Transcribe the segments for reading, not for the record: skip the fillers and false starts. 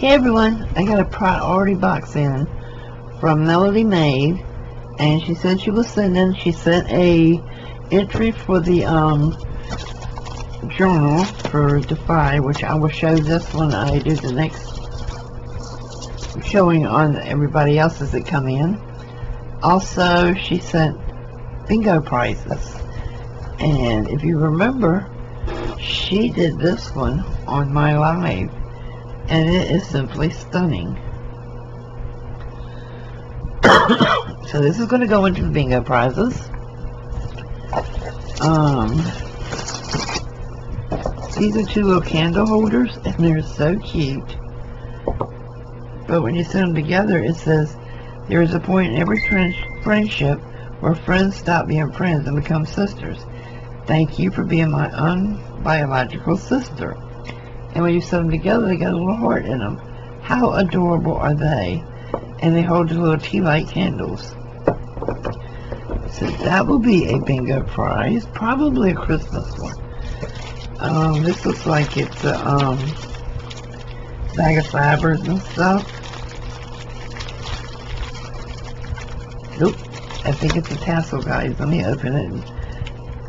Hey everyone, I got a priority box in from MelodiMade, and she said she was sending. She sent a entry for the journal for Defy, which I will show this one. I do the next showing on everybody else's that come in. Also, she sent bingo prizes, and if you remember, she did this one on my live, and it is simply stunning. So this is going to go into the bingo prizes. These are two little candle holders, and they're so cute. But when you set them together, it says, there is a point in every friendship where friends stop being friends and become sisters. Thank you for being my unbiological sister. And when you set them together, they got a little heart in them. How adorable are they? And they hold the little tea light candles. So that will be a bingo prize, probably a Christmas one. This looks like it's a bag of fibers and stuff. Nope, I think it's a tassel, guys. Let me open it.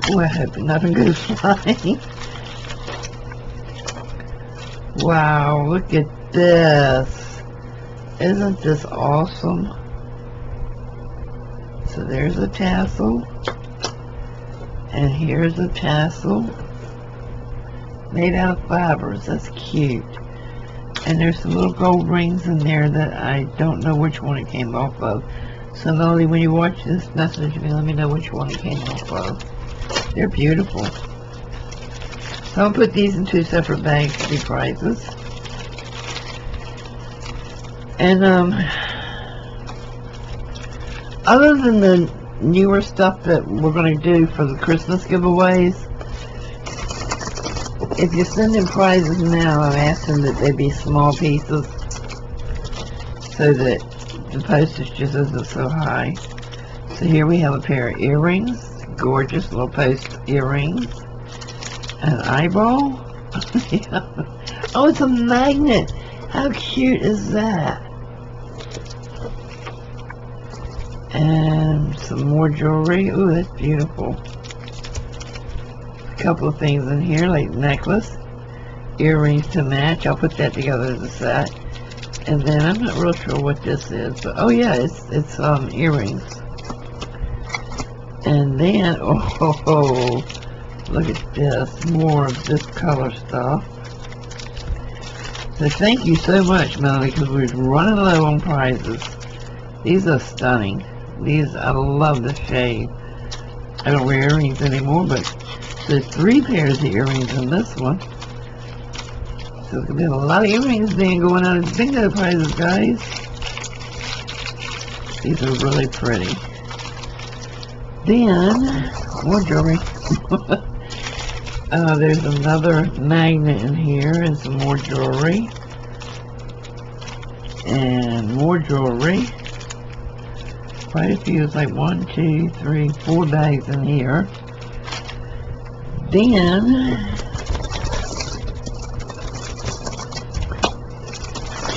Oh, I hope nothing goes flying. Wow, look at this. Isn't this awesome? So there's a tassel, and here's a tassel made out of fibers. That's cute. And there's some little gold rings in there that I don't know which one it came off of. So Melody, when you watch this message, let me know which one it came off of. They're beautiful. So I'll put these in two separate bags to be prizes. And other than the newer stuff that we're going to do for the Christmas giveaways, if you send in prizes now, I'm asking that they be small pieces so that the postage just isn't so high. So here we have a pair of earrings, gorgeous little post earrings, an eyeball. Oh, it's a magnet. How cute is that? And some more jewelry. Ooh, that's beautiful. A couple of things in here, like necklace, earrings to match. I'll put that together as a set. And then I'm not real sure what this is, but oh yeah, it's earrings. And then oh, look at this, more of this color stuff. So thank you so much, Melody, because we're running low on prizes. These are stunning. These, I love the shade. I don't wear earrings anymore, but there's 3 pairs of earrings in this one. So there's going to be a lot of earrings being going out as bingo prizes, guys. These are really pretty. Then, more jewelry. There's another magnet in here and some more jewelry. And more jewelry. Quite a few. It's like 1, 2, 3, 4 bags in here. Then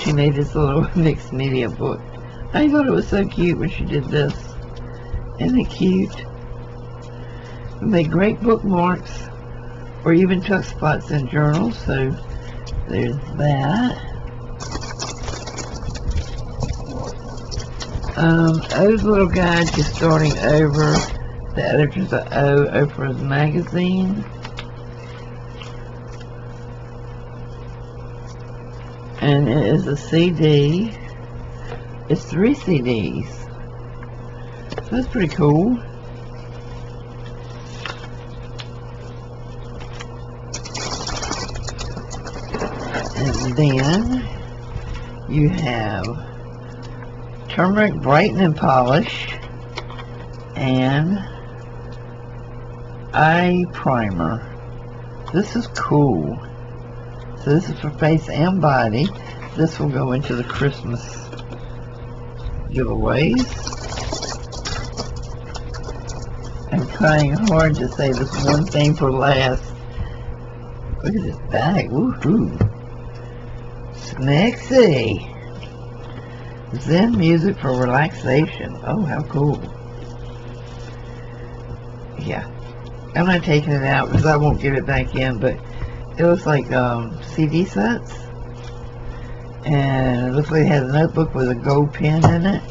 she made this little mixed media book. I thought it was so cute when she did this. Isn't it cute? We made great bookmarks or even tuck spots in journals, so there's that. O's little guide to starting over. The editors of Oprah's magazine. And it is a CD. It's 3 CDs. So that's pretty cool. And then you have turmeric brightening polish and eye primer. This is cool. So this is for face and body. This will go into the Christmas giveaways. I'm trying hard to say this one thing for last. Look at this bag. Woohoo. Snexy. Zen music for relaxation. Oh, how cool. Yeah. I'm not taking it out because I won't get it back in, but it looks like CD sets. And it looks like it has a notebook with a gold pen in it.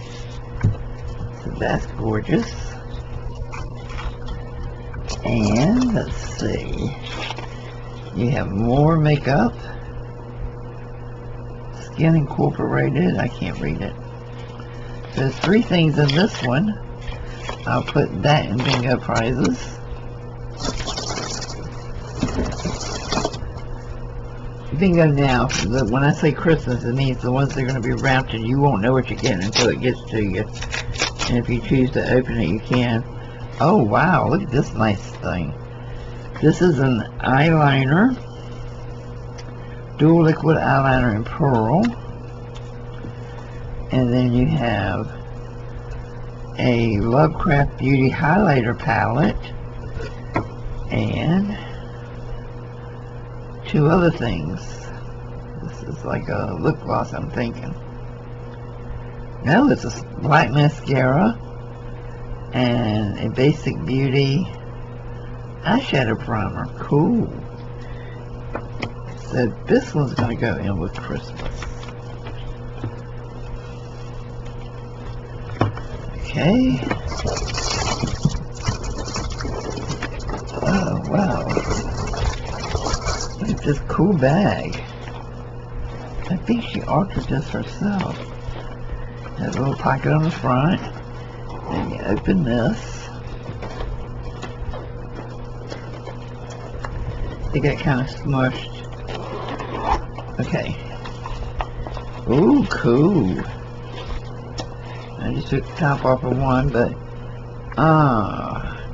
So that's gorgeous. And let's see. You have more makeup. Skin Incorporated. I can't read it. There's 3 things in this one. I'll put that in bingo prizes. Bingo now. When I say Christmas, it means the ones that are going to be wrapped and you won't know what you're getting until it gets to you. And if you choose to open it, you can. Oh wow, look at this nice thing. This is an eyeliner. Dual liquid eyeliner in pearl. And then you have a Lovecraft Beauty highlighter palette. And 2 other things. This is like a lip gloss, I'm thinking. No, it's a black mascara and a Basic Beauty eyeshadow primer. Cool. So this one's going to go in with Christmas. Okay. Oh, wow. Look at this cool bag. I think she altered this herself. Has a little pocket on the front. And you open this. It got kind of smushed. Okay. Ooh, cool. I just took the top off of one, but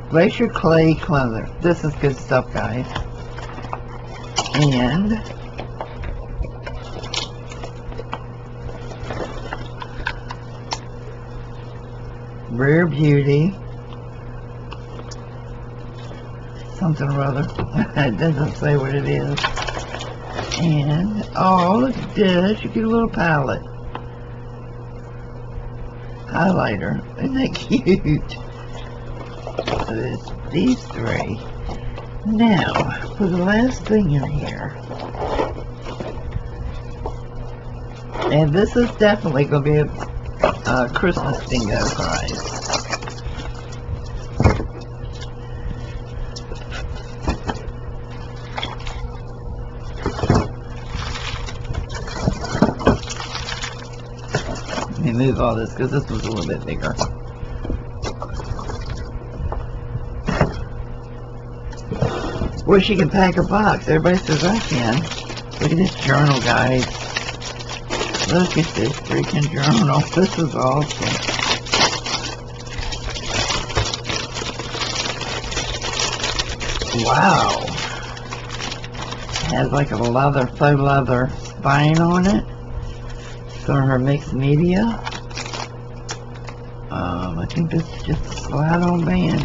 Glacier Clay Cleanser. This is good stuff, guys. And Rare Beauty something or other. It doesn't say what it is. And oh, look at this, you get a little palette highlighter. Isn't that cute? So it's these 3. Now for the last thing in here, and this is definitely going to be a Christmas bingo prize. Let me move all this because this one's a little bit bigger. Well, she can pack a box. Everybody says I can. Look at this journal, guys. Look at this freaking journal. This is awesome. Wow. It has like a leather, faux leather spine on it. So her mixed media. I think this is just a slide-on band.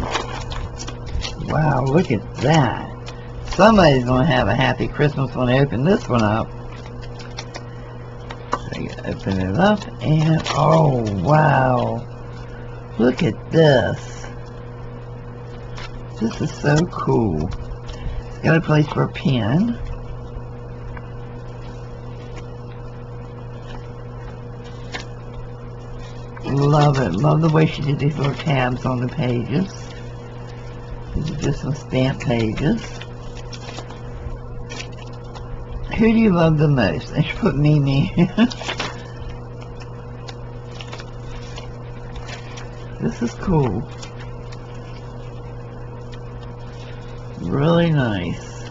Wow, look at that. Somebody's going to have a happy Christmas when they open this one up. So you open it up and oh wow. Look at this. This is so cool. It's got a place for a pen. Love it. Love the way she did these little tabs on the pages. These are just some stamp pages. Who do you love the most? They should put Mimi. This is cool. Really nice.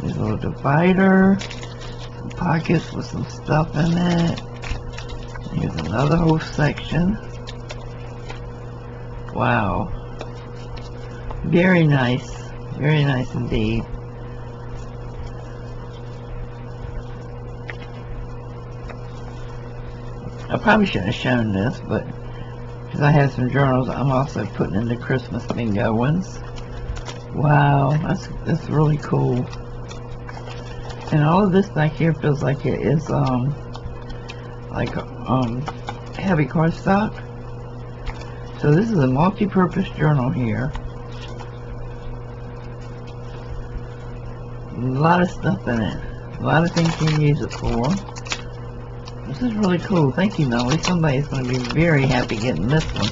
There's a little divider. Some pockets with some stuff in it. Here's another whole section. Wow. Very nice. Very nice indeed. I probably shouldn't have shown this, but because I have some journals, I'm also putting in the Christmas bingo ones. Wow, that's really cool. And all of this back here feels like it is heavy cardstock. So this is a multi-purpose journal here. A lot of stuff in it. A lot of things you can use it for. This is really cool. Thank you, Melody. Somebody's going to be very happy getting this one.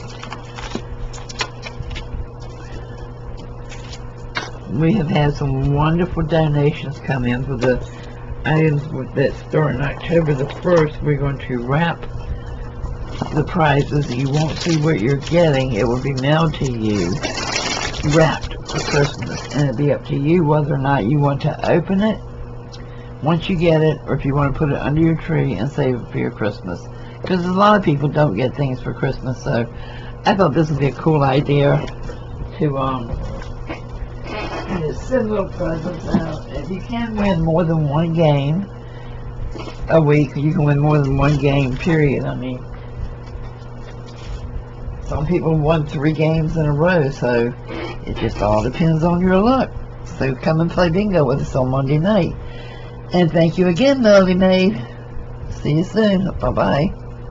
We have had some wonderful donations come in for the items that start on October the 1st. We're going to wrap the prizes. You won't see what you're getting. It will be mailed to you, wrapped for Christmas. And it'll be up to you whether or not you want to open it once you get it, or if you want to put it under your tree and save it for your Christmas. Because a lot of people don't get things for Christmas, so I thought this would be a cool idea to send little presents out. If you can win more than one game a week, you can win more than one game, period. I mean, some people won 3 games in a row, so it just all depends on your luck. So come and play bingo with us on Monday night. And thank you again, MelodiMade. See you soon. Bye-bye.